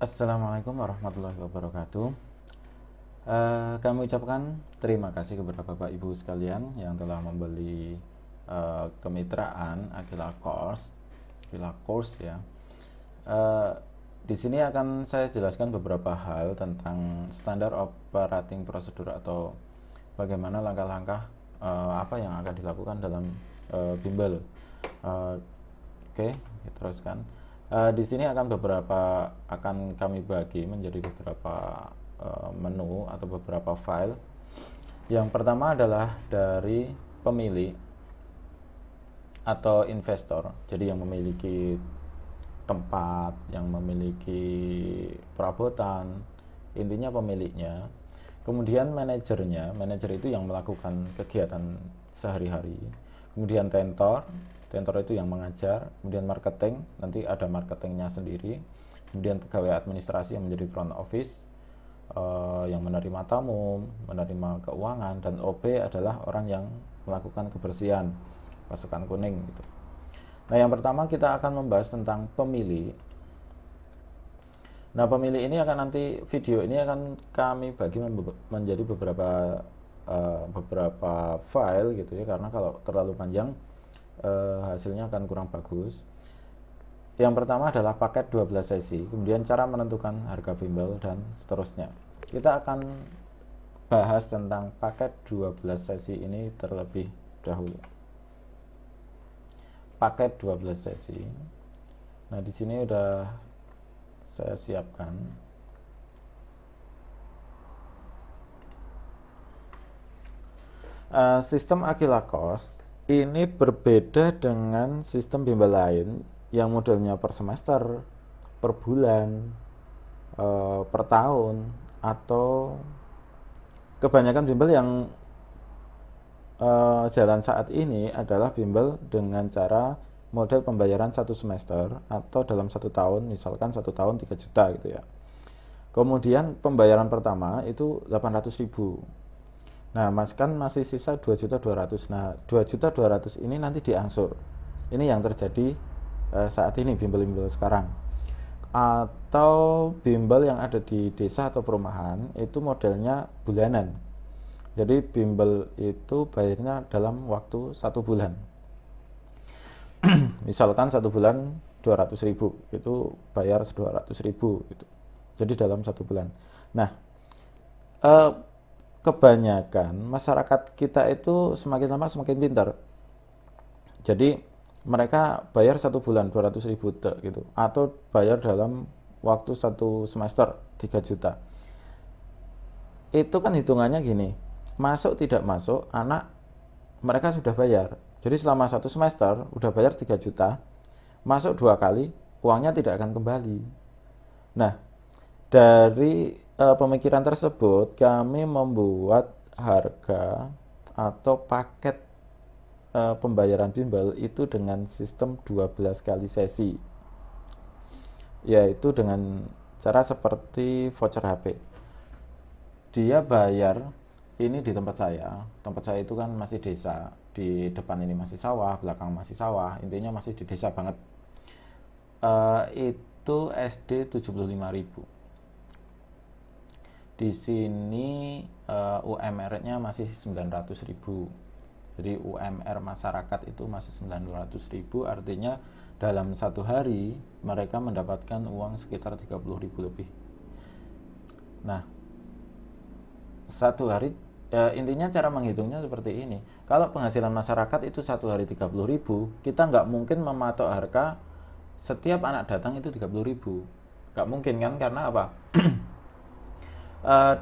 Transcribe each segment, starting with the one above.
Assalamualaikum warahmatullahi wabarakatuh. Kami ucapkan terima kasih kepada Bapak Ibu sekalian yang telah membeli kemitraan Aquila Course ya. Di sini akan saya jelaskan beberapa hal tentang standar operating procedure atau bagaimana langkah-langkah apa yang akan dilakukan dalam bimbel. Oke, teruskan. Di sini akan kami bagi menjadi beberapa menu atau beberapa file. Yang pertama adalah dari pemilik atau investor, jadi yang memiliki tempat, yang memiliki perabotan, intinya pemiliknya. Kemudian manajer itu yang melakukan kegiatan sehari-hari. Kemudian tentor itu yang mengajar. Kemudian marketing, nanti ada marketingnya sendiri. Kemudian pegawai administrasi yang menjadi front office, yang menerima tamu, menerima keuangan. Dan OP adalah orang yang melakukan kebersihan, pasukan kuning gitu. Nah, yang pertama kita akan membahas tentang pemilih. Nah, pemilih ini akan nanti video ini akan kami bagi menjadi beberapa file gitu ya, karena kalau terlalu panjang hasilnya akan kurang bagus. Yang pertama adalah paket 12 sesi, kemudian cara menentukan harga bimbel dan seterusnya. Kita akan bahas tentang paket 12 sesi ini terlebih dahulu. Paket 12 sesi. Nah, di sini udah saya siapkan. Sistem Aquila Course ini berbeda dengan sistem bimbel lain yang modelnya per semester, per bulan, per tahun, atau kebanyakan bimbel yang jalan saat ini adalah bimbel dengan cara model pembayaran 1 semester atau dalam 1 tahun, misalkan 1 tahun 3 juta gitu ya. Kemudian pembayaran pertama itu 800.000. Nah, Mas kan masih sisa 2.200.000. Nah, 2.200.000 ini nanti diangsur. Ini yang terjadi saat ini bimbel-bimbel sekarang. Atau bimbel yang ada di desa atau perumahan itu modelnya bulanan. Jadi bimbel itu bayarnya dalam waktu 1 bulan. Misalkan 1 bulan 200.000, itu bayar 200.000 gitu. Jadi dalam 1 bulan. Nah, kebanyakan masyarakat kita itu semakin lama semakin pintar. Jadi mereka bayar 1 bulan 200.000 gitu, atau bayar dalam waktu 1 semester 3 juta. Itu kan hitungannya gini, masuk tidak masuk anak mereka sudah bayar. Jadi selama 1 semester udah bayar 3 juta, masuk 2 kali, uangnya tidak akan kembali. Nah, dari pemikiran tersebut kami membuat harga atau paket pembayaran bimbel itu dengan sistem 12 kali sesi, yaitu dengan cara seperti voucher HP. Dia bayar ini di tempat saya itu kan masih desa, di depan ini masih sawah, belakang masih sawah, intinya masih di desa banget. Itu SD 75.000. Di sini UMR-nya masih 900.000. Jadi UMR masyarakat itu masih 900.000, artinya dalam 1 hari mereka mendapatkan uang sekitar 30.000 lebih. Nah, 1 hari intinya cara menghitungnya seperti ini. Kalau penghasilan masyarakat itu 1 hari 30.000, kita nggak mungkin mematok harga setiap anak datang itu 30.000. Nggak mungkin kan, karena apa?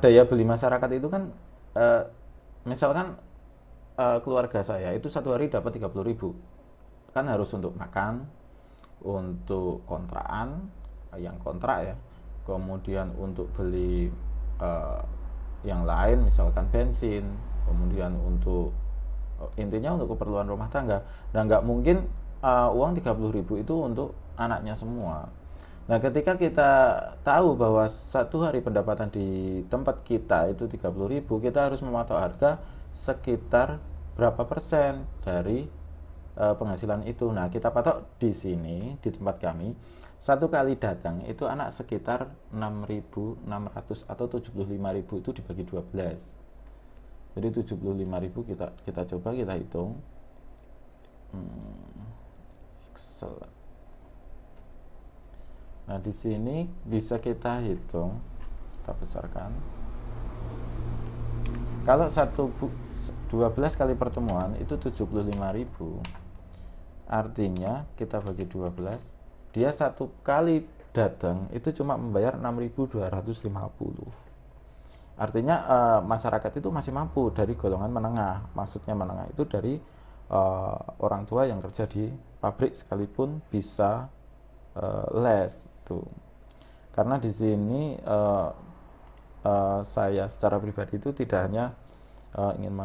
Daya beli masyarakat itu kan misalkan keluarga saya itu 1 hari dapat 30.000, kan harus untuk makan, untuk kontrakan yang kontrak ya, kemudian untuk beli yang lain misalkan bensin, kemudian untuk intinya untuk keperluan rumah tangga. Dan nggak mungkin uang 30.000 itu untuk anaknya semua. Nah, ketika kita tahu bahwa 1 hari pendapatan di tempat kita itu 30.000, kita harus mematok harga sekitar berapa persen dari penghasilan itu. Nah, kita patok di sini di tempat kami, satu kali datang itu anak sekitar 6.600 atau 75.000 itu dibagi 12. Jadi 75.000 kita coba kita hitung. Excel. Nah, di sini bisa kita hitung, kita besarkan. Kalau 12 kali pertemuan itu 75.000. Artinya kita bagi 12, dia satu kali datang itu cuma membayar 6.250. Artinya masyarakat itu masih mampu dari golongan menengah. Maksudnya menengah itu dari orang tua yang kerja di pabrik sekalipun bisa les tuh. Karena di sini saya secara pribadi itu tidak hanya ingin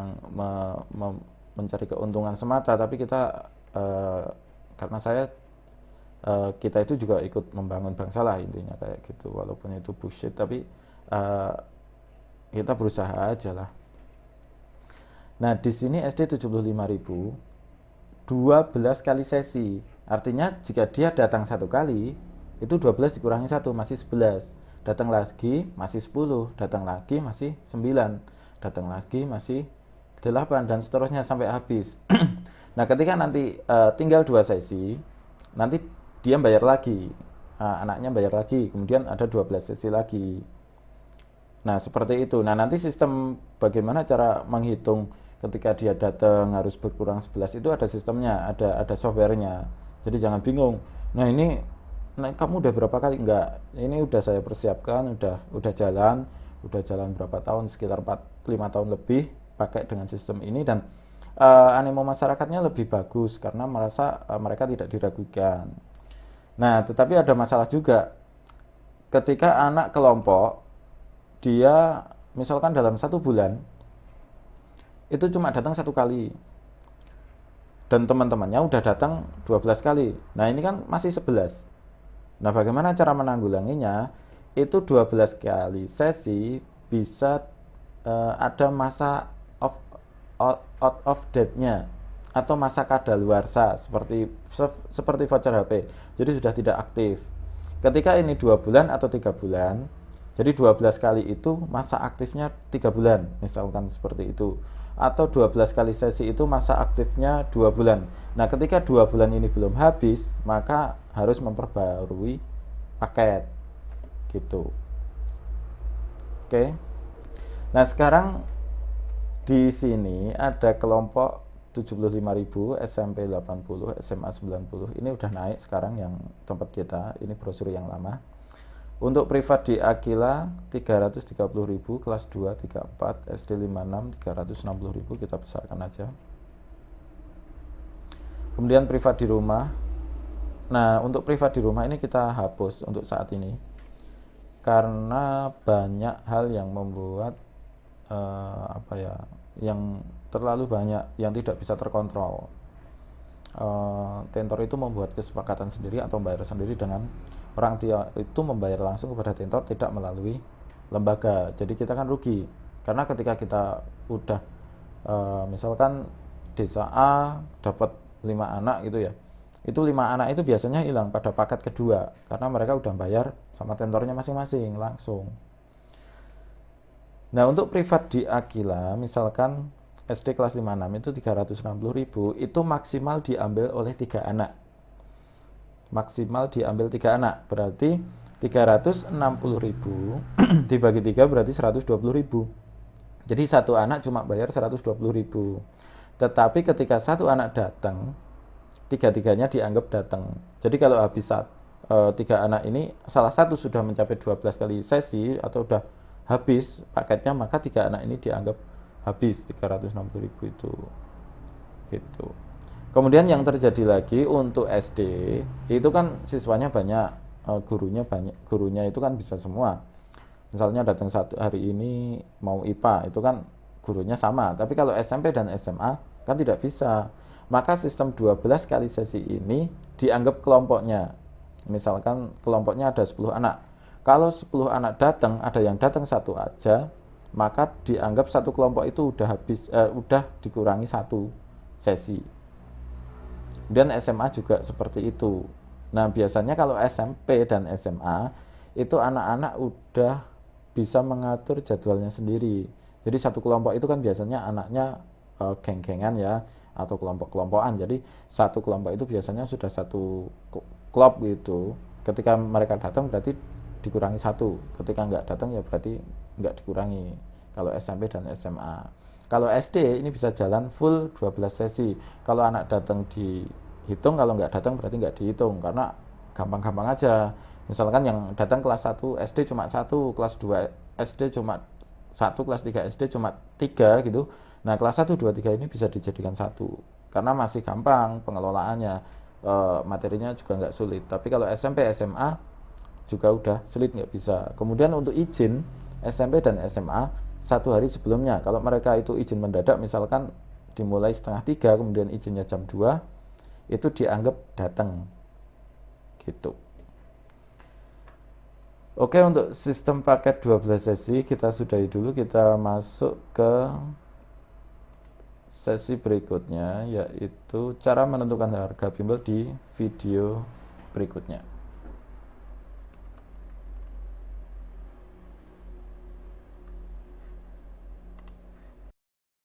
mencari keuntungan semata, tapi kita karena kita itu juga ikut membangun bangsa lah, intinya kayak gitu. Walaupun itu bullshit, tapi kita berusaha aja lah. Nah, di sini SD 75.000, 12 kali sesi. Artinya jika dia datang satu kali, itu 12 dikurangi 1 masih 11. Datang lagi masih 10, datang lagi masih 9, datang lagi masih 8, dan seterusnya sampai habis. Nah, ketika nanti tinggal 2 sesi, nanti dia bayar lagi, anaknya bayar lagi, kemudian ada 12 sesi lagi. Nah, seperti itu. Nah, nanti sistem bagaimana cara menghitung ketika dia datang harus berkurang 11 itu ada sistemnya, ada softwarenya. Jadi jangan bingung. Nah, ini kamu udah berapa kali? Enggak. Ini udah saya persiapkan, udah jalan berapa tahun, sekitar 4-5 tahun lebih pakai dengan sistem ini, dan animo masyarakatnya lebih bagus karena merasa mereka tidak diragukan. Nah, tetapi ada masalah juga. Ketika anak kelompok, dia misalkan dalam 1 bulan itu cuma datang 1 kali, dan teman-temannya udah datang 12 kali. Nah, ini kan masih 11. Nah, bagaimana cara menanggulanginya? Itu 12 kali sesi bisa ada masa out of date-nya atau masa kadaluarsa seperti voucher HP. Jadi sudah tidak aktif. Ketika ini 2 bulan atau 3 bulan, jadi 12 kali itu masa aktifnya 3 bulan, misalkan seperti itu. Atau 12 kali sesi itu masa aktifnya 2 bulan. Nah, ketika 2 bulan ini belum habis, maka harus memperbarui paket gitu. Oke. Nah, sekarang di sini ada kelompok 75.000, SMP 80, SMA 90. Ini udah naik sekarang yang tempat kita. Ini brosur yang lama. Untuk privat di Aquila 330.000, kelas 2 34, SD 56 360.000, kita besarkan aja. Kemudian privat di rumah. Nah, untuk privat di rumah ini kita hapus untuk saat ini karena banyak hal yang membuat yang terlalu banyak yang tidak bisa terkontrol. Tentor itu membuat kesepakatan sendiri atau membayar sendiri dengan orang tua itu membayar langsung kepada tentor, tidak melalui lembaga. Jadi kita kan rugi karena ketika kita udah misalkan desa A dapat 5 anak gitu ya, itu 5 anak itu biasanya hilang pada paket kedua karena mereka udah bayar sama tentornya masing-masing langsung. Nah, untuk privat di Aquila misalkan SD kelas 56 itu 360.000, itu maksimal diambil oleh 3 anak. Maksimal diambil 3 anak, berarti 360.000 dibagi 3 berarti 120.000. Jadi satu anak cuma bayar 120.000. Tetapi ketika satu anak datang, 3-tiganya dianggap datang. Jadi kalau habis 3 anak ini salah satu sudah mencapai 12 kali sesi atau sudah habis paketnya, maka 3 anak ini dianggap habis 360.000 itu gitu. Kemudian yang terjadi lagi untuk SD itu kan siswanya banyak, gurunya itu kan bisa semua. Misalnya datang hari ini mau IPA, itu kan gurunya sama. Tapi kalau SMP dan SMA kan tidak bisa. Maka sistem 12 kali sesi ini dianggap kelompoknya. Misalkan kelompoknya ada 10 anak. Kalau 10 anak datang, ada yang datang 1 aja, maka dianggap satu kelompok itu udah habis, udah dikurangi 1 sesi. Dan SMA juga seperti itu. Nah, biasanya kalau SMP dan SMA itu anak-anak udah bisa mengatur jadwalnya sendiri. Jadi satu kelompok itu kan biasanya anaknya geng-gengan ya, atau kelompok-kelompokan. Jadi satu kelompok itu biasanya sudah satu klub gitu. Ketika mereka datang berarti dikurangi satu. Ketika nggak datang ya berarti nggak dikurangi. Kalau SMP dan SMA. Kalau SD ini bisa jalan full 12 sesi. Kalau anak datang dihitung, kalau nggak datang berarti nggak dihitung, karena gampang-gampang aja. Misalkan yang datang kelas 1 SD cuma satu, kelas 2 SD cuma satu, kelas 3 SD cuma 3 gitu. Nah, kelas 1, 2, 3 ini bisa dijadikan satu. Karena masih gampang pengelolaannya, materinya juga nggak sulit. Tapi kalau SMP, SMA juga udah sulit, nggak bisa. Kemudian untuk izin SMP dan SMA 1 hari sebelumnya, kalau mereka itu izin mendadak, misalkan dimulai setengah 3 kemudian izinnya jam 2, itu dianggap datang gitu. Oke, untuk sistem paket 12 sesi kita sudahi dulu. Kita masuk ke sesi berikutnya, yaitu cara menentukan harga bimbel di video berikutnya.